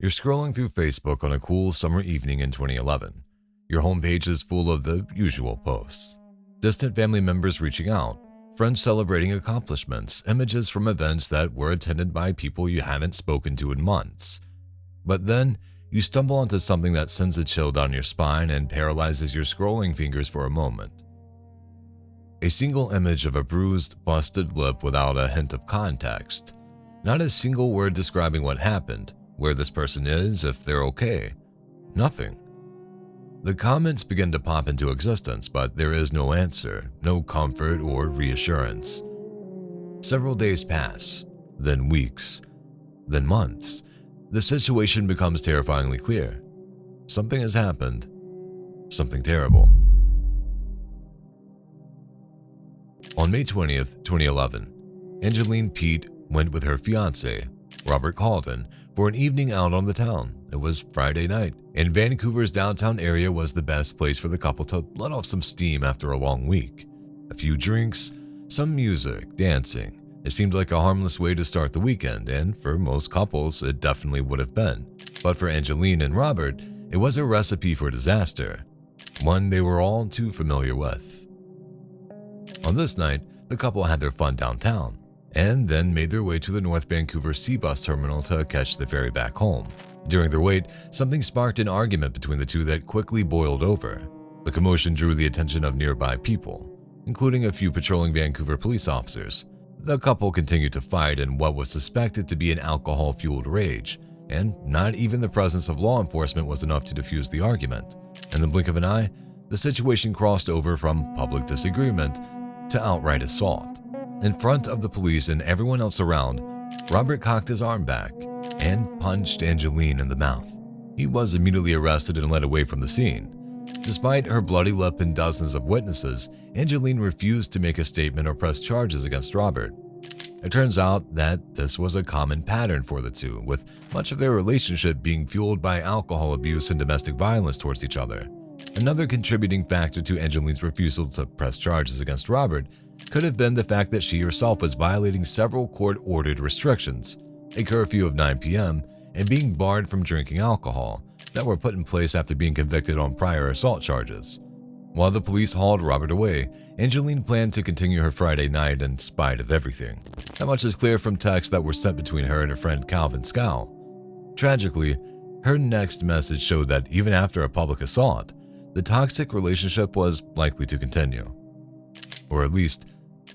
You're scrolling through Facebook on a cool summer evening in 2011. Your homepage is full of the usual posts. Distant family members reaching out, friends celebrating accomplishments, images from events that were attended by people you haven't spoken to in months. But then, you stumble onto something that sends a chill down your spine and paralyzes your scrolling fingers for a moment. A single image of a bruised, busted lip without a hint of context. Not a single word describing what happened, where this person is, if they're okay. Nothing. The comments begin to pop into existence, but there is no answer, no comfort or reassurance. Several days pass, then weeks, then months. The situation becomes terrifyingly clear. Something has happened. Something terrible. On May 20th, 2011, Angeline Pete went with her fiancé, Robert Calden, for an evening out on the town. It was Friday night, and Vancouver's downtown area was the best place for the couple to let off some steam after a long week. A few drinks, some music, dancing. It seemed like a harmless way to start the weekend, and for most couples, it definitely would have been. But for Angeline and Robert, it was a recipe for disaster, one they were all too familiar with. On this night, the couple had their fun downtown, and then made their way to the North Vancouver Sea Bus Terminal to catch the ferry back home. During their wait, something sparked an argument between the two that quickly boiled over. The commotion drew the attention of nearby people, including a few patrolling Vancouver police officers. The couple continued to fight in what was suspected to be an alcohol-fueled rage, and not even the presence of law enforcement was enough to defuse the argument. In the blink of an eye, the situation crossed over from public disagreement to outright assault. In front of the police and everyone else around, Robert cocked his arm back and punched Angeline in the mouth. He was immediately arrested and led away from the scene. Despite her bloody lip and dozens of witnesses, Angeline refused to make a statement or press charges against Robert. It turns out that this was a common pattern for the two, with much of their relationship being fueled by alcohol abuse and domestic violence towards each other. Another contributing factor to Angeline's refusal to press charges against Robert could have been the fact that she herself was violating several court-ordered restrictions, a curfew of 9 p.m., and being barred from drinking alcohol, that were put in place after being convicted on prior assault charges. While the police hauled Robert away, Angeline planned to continue her Friday night in spite of everything. That much is clear from texts that were sent between her and her friend Calvin Scow. Tragically, her next message showed that even after a public assault, the toxic relationship was likely to continue. Or at least,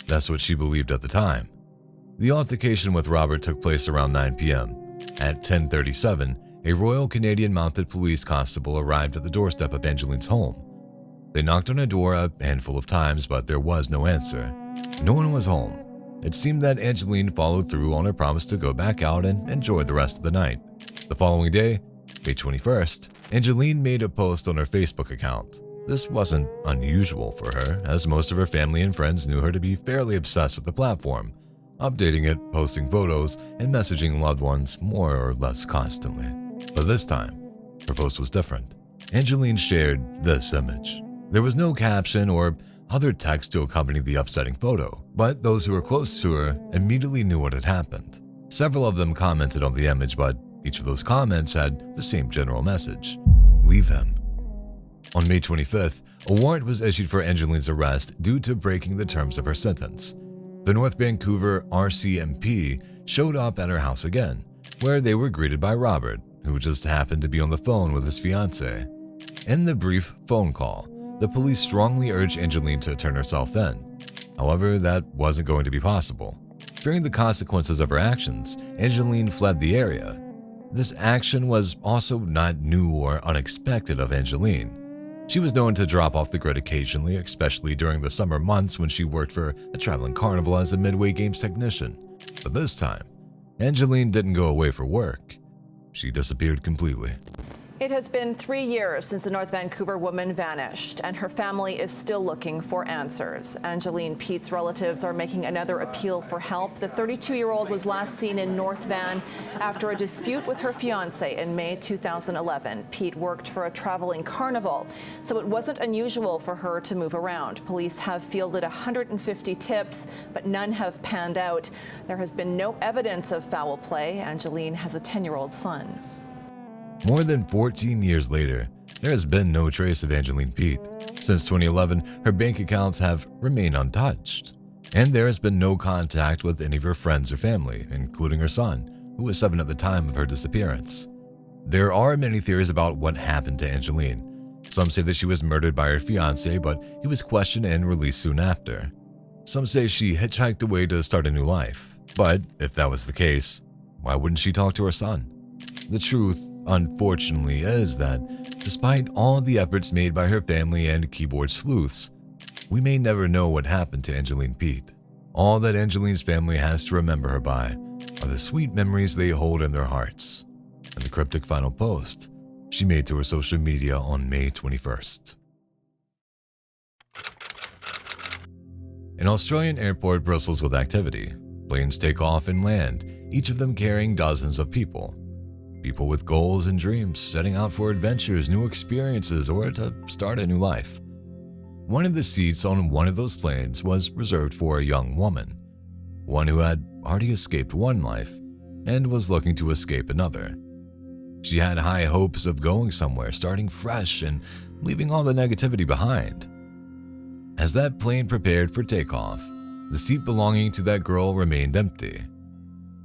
that's what she believed at the time. The altercation with Robert took place around 9 p.m. At 10:37, a Royal Canadian Mounted Police constable arrived at the doorstep of Angeline's home. They knocked on her door a handful of times, but there was no answer. No one was home. It seemed that Angeline followed through on her promise to go back out and enjoy the rest of the night. The following day, May 21st, Angeline made a post on her Facebook account. This wasn't unusual for her, as most of her family and friends knew her to be fairly obsessed with the platform, updating it, posting photos, and messaging loved ones more or less constantly. But this time, her post was different. Angeline shared this image. There was no caption or other text to accompany the upsetting photo, but those who were close to her immediately knew what had happened. Several of them commented on the image, but each of those comments had the same general message: leave him. On May 25th, a warrant was issued for Angeline's arrest due to breaking the terms of her sentence. The North Vancouver RCMP showed up at her house again, where they were greeted by Robert, who just happened to be on the phone with his fiancée. In the brief phone call, the police strongly urged Angeline to turn herself in. However, that wasn't going to be possible. Fearing the consequences of her actions, Angeline fled the area. This action was also not new or unexpected of Angeline. She was known to drop off the grid occasionally, especially during the summer months when she worked for a traveling carnival as a Midway Games technician. But this time, Angeline didn't go away for work. She disappeared completely. It has been 3 years since the North Vancouver woman vanished, and her family is still looking for answers. Angeline Pete's relatives are making another appeal for help. The 32-year-old was last seen in North Van after a dispute with her fiancé in May 2011. Pete worked for a traveling carnival, so it wasn't unusual for her to move around. Police have fielded 150 tips, but none have panned out. There has been no evidence of foul play. Angeline has a 10-year-old son. More than 14 years later, there has been no trace of Angeline Pete. Since 2011, her bank accounts have remained untouched, and there has been no contact with any of her friends or family, including her son, who was 7 at the time of her disappearance. There are many theories about what happened to Angeline. Some say that she was murdered by her fiancé, but he was questioned and released soon after. Some say she hitchhiked away to start a new life. But if that was the case, why wouldn't she talk to her son? The truth, unfortunately, is that despite all the efforts made by her family and keyboard sleuths, we may never know what happened to Angeline Pete. All that Angeline's family has to remember her by are the sweet memories they hold in their hearts, and the cryptic final post she made to her social media on May 21st. An Australian airport bristles with activity. Planes take off and land, each of them carrying dozens of people. People with goals and dreams, setting out for adventures, new experiences, or to start a new life. One of the seats on one of those planes was reserved for a young woman, one who had already escaped one life and was looking to escape another. She had high hopes of going somewhere, starting fresh, and leaving all the negativity behind. As that plane prepared for takeoff, the seat belonging to that girl remained empty.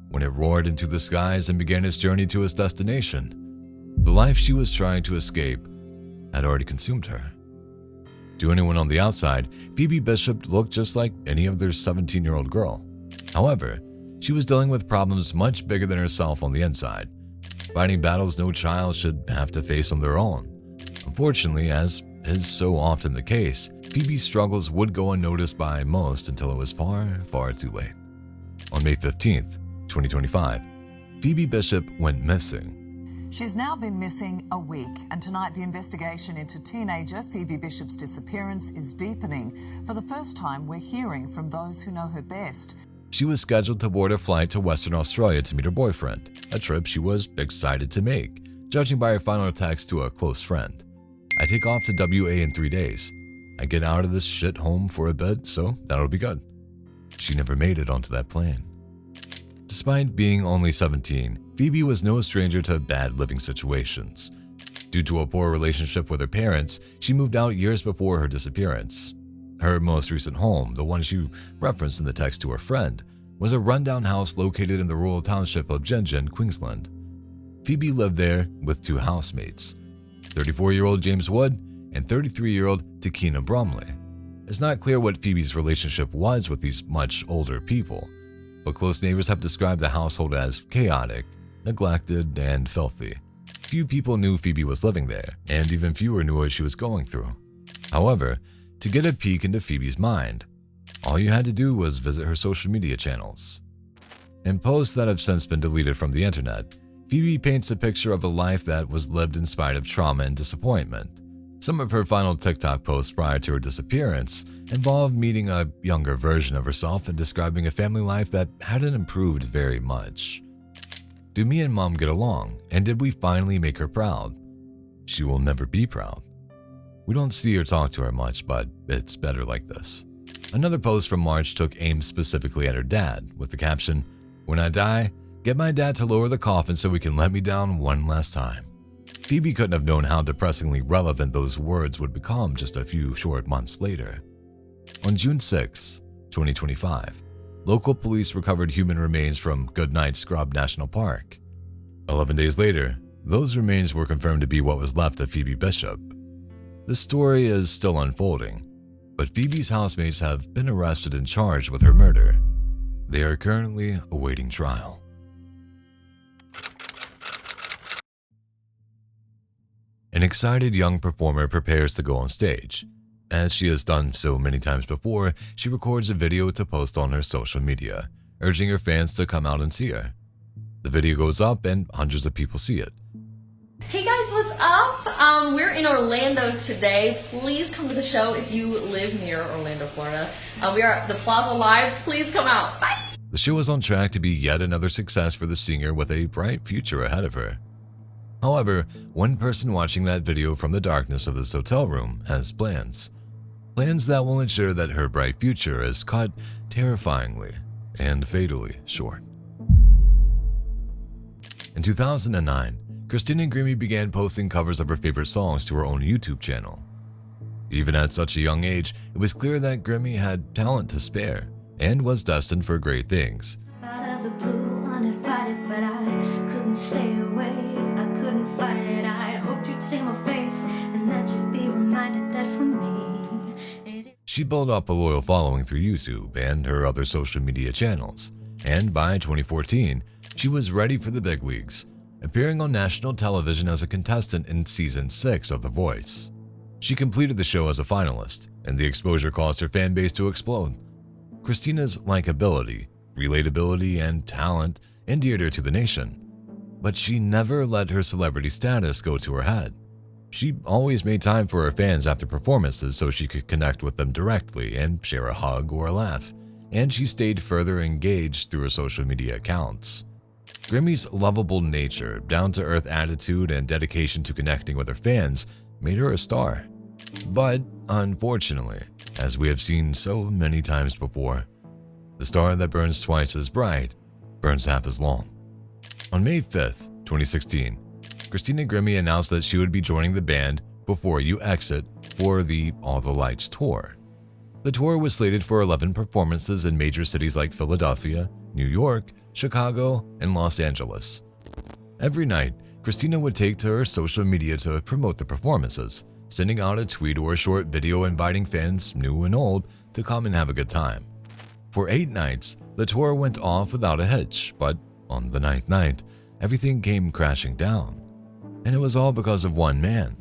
When it roared into the skies and began its journey to its destination, the life she was trying to escape had already consumed her. To anyone on the outside, Phoebe Bishop looked just like any other 17-year-old girl. However, she was dealing with problems much bigger than herself on the inside, fighting battles no child should have to face on their own. Unfortunately, as is so often the case, Phoebe's struggles would go unnoticed by most until it was far, far too late. On May 15th, 2025, Phoebe Bishop went missing. She's now been missing a week, and tonight the investigation into teenager Phoebe Bishop's disappearance is deepening. For the first time, we're hearing from those who know her best. She was scheduled to board a flight to Western Australia to meet her boyfriend, a trip she was excited to make, judging by her final text to a close friend. "I take off to WA in 3 days. I get out of this shit home for a bit, so that'll be good." She never made it onto that plane. Despite being only 17, Phoebe was no stranger to bad living situations. Due to a poor relationship with her parents, she moved out years before her disappearance. Her most recent home, the one she referenced in the text to her friend, was a rundown house located in the rural township of Gingin, Queensland. Phoebe lived there with 2 housemates, 34-year-old James Wood and 33-year-old Takina Bromley. It's not clear what Phoebe's relationship was with these much older people, but close neighbors have described the household as chaotic, neglected, and filthy. Few people knew Phoebe was living there, and even fewer knew what she was going through. However, to get a peek into Phoebe's mind, all you had to do was visit her social media channels. In posts that have since been deleted from the internet, Phoebe paints a picture of a life that was lived in spite of trauma and disappointment. Some of her final TikTok posts prior to her disappearance involved meeting a younger version of herself and describing a family life that hadn't improved very much. "Do me and Mom get along? And did we finally make her proud? She will never be proud. We don't see or talk to her much, but it's better like this." Another post from March took aim specifically at her dad, with the caption, "When I die, get my dad to lower the coffin so he can let me down one last time." Phoebe couldn't have known how depressingly relevant those words would become just a few short months later. On June 6, 2025, local police recovered human remains from Goodnight Scrub National Park. 11 days later, those remains were confirmed to be what was left of Phoebe Bishop. The story is still unfolding, but Phoebe's housemates have been arrested and charged with her murder. They are currently awaiting trial. An excited young performer prepares to go on stage. As she has done so many times before, she records a video to post on her social media, urging her fans to come out and see her. The video goes up and hundreds of people see it. Hey guys, what's up? We're in Orlando today. Please come to the show if you live near Orlando, Florida. We are at the Plaza Live. Please come out. Bye! The show is on track to be yet another success for the singer with a bright future ahead of her. However, one person watching that video from the darkness of this hotel room has plans. Plans that will ensure that her bright future is cut terrifyingly and fatally short. In 2009, Christina Grimmie began posting covers of her favorite songs to her own YouTube channel. Even at such a young age, it was clear that Grimmie had talent to spare and was destined for great things. Out of the blue, uninvited, but I couldn't stay away. I couldn't fight it. I hoped you'd see my face and that you'd be reminded that for me. She built up a loyal following through YouTube and her other social media channels, and by 2014, she was ready for the big leagues, appearing on national television as a contestant in Season 6 of The Voice. She completed the show as a finalist, and the exposure caused her fan base to explode. Christina's likability, relatability, and talent endeared her to the nation, but she never let her celebrity status go to her head. She always made time for her fans after performances so she could connect with them directly and share a hug or a laugh, and she stayed further engaged through her social media accounts. Grimmie's lovable nature, down-to-earth attitude, and dedication to connecting with her fans made her a star. But, unfortunately, as we have seen so many times before, the star that burns twice as bright burns half as long. On May 5th, 2016, Christina Grimmie announced that she would be joining the band Before You Exit for the All the Lights tour. The tour was slated for 11 performances in major cities like Philadelphia, New York, Chicago, and Los Angeles. Every night, Christina would take to her social media to promote the performances, sending out a tweet or a short video inviting fans, new and old, to come and have a good time. For 8 nights, the tour went off without a hitch, but on the 9th night, everything came crashing down. And it was all because of one man,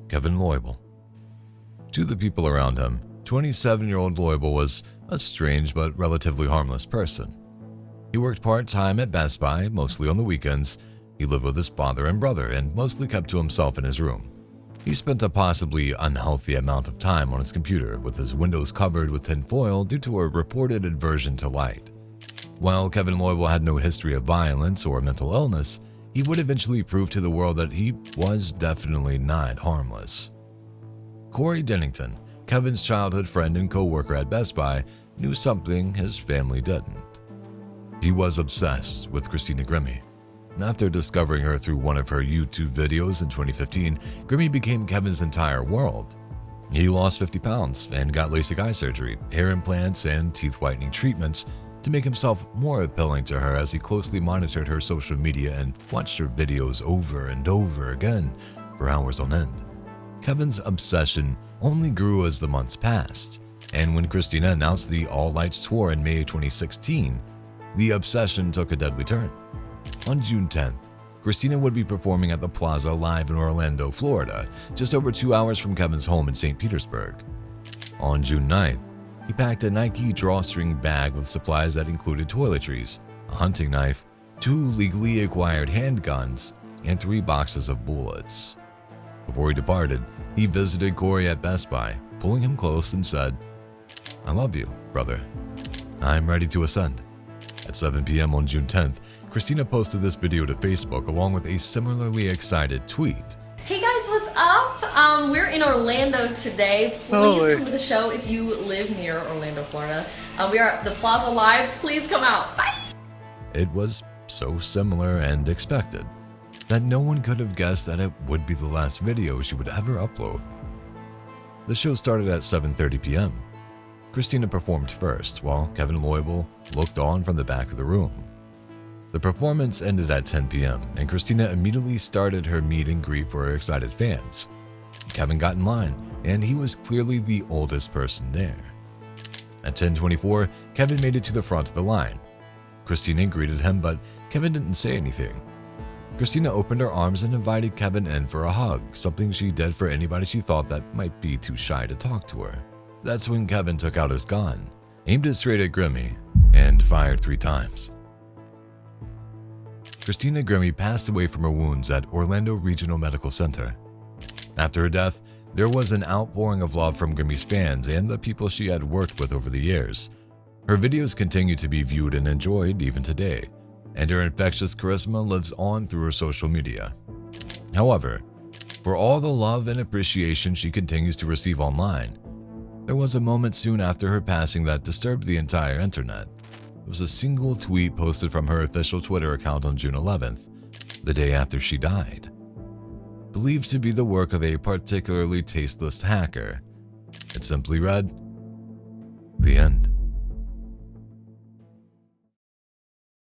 Kevin Loibl. To the people around him, 27-year-old Loibl was a strange but relatively harmless person. He worked part-time at Best Buy, mostly on the weekends. He lived with his father and brother and mostly kept to himself in his room. He spent a possibly unhealthy amount of time on his computer with his windows covered with tinfoil due to a reported aversion to light. While Kevin Loibl had no history of violence or mental illness, he would eventually prove to the world that he was definitely not harmless. Corey Dennington, Kevin's childhood friend and co-worker at Best Buy, knew something his family didn't. He was obsessed with Christina Grimmie. After discovering her through one of her YouTube videos in 2015, Grimmie became Kevin's entire world. He lost 50 pounds and got LASIK eye surgery, hair implants, and teeth whitening treatments to make himself more appealing to her as he closely monitored her social media and watched her videos over and over again for hours on end. Kevin's obsession only grew as the months passed, and when Christina announced the All Lights tour in May 2016, the obsession took a deadly turn. On June 10th, Christina would be performing at the Plaza Live in Orlando, Florida, just over 2 hours from Kevin's home in St. Petersburg. On June 9th, he packed a Nike drawstring bag with supplies that included toiletries, a hunting knife, 2 legally acquired handguns, and 3 boxes of bullets. Before he departed, he visited Corey at Best Buy, pulling him close and said, "I love you, brother. I'm ready to ascend." At 7 p.m. on June 10th, Christina posted this video to Facebook along with a similarly excited tweet. Hey guys, what's up? We're in Orlando today. Please come to the show if you live near Orlando, Florida. We are at the Plaza Live. Please come out. Bye. It was so similar and expected that no one could have guessed that it would be the last video she would ever upload. The show started at 7:30 p.m. Christina performed first, while Kevin Loibl looked on from the back of the room. The performance ended at 10 p.m., and Christina immediately started her meet and greet for her excited fans. Kevin got in line, and he was clearly the oldest person there. At 10:24, Kevin made it to the front of the line. Christina greeted him, but Kevin didn't say anything. Christina opened her arms and invited Kevin in for a hug, something she did for anybody she thought that might be too shy to talk to her. That's when Kevin took out his gun, aimed it straight at Grimmie, and fired 3 times. Christina Grimmie passed away from her wounds at Orlando Regional Medical Center. After her death, there was an outpouring of love from Grimmie's fans and the people she had worked with over the years. Her videos continue to be viewed and enjoyed even today, and her infectious charisma lives on through her social media. However, for all the love and appreciation she continues to receive online, there was a moment soon after her passing that disturbed the entire internet. It was a single tweet posted from her official Twitter account on June 11th, the day after she died. Believed to be the work of a particularly tasteless hacker, it simply read, "The End."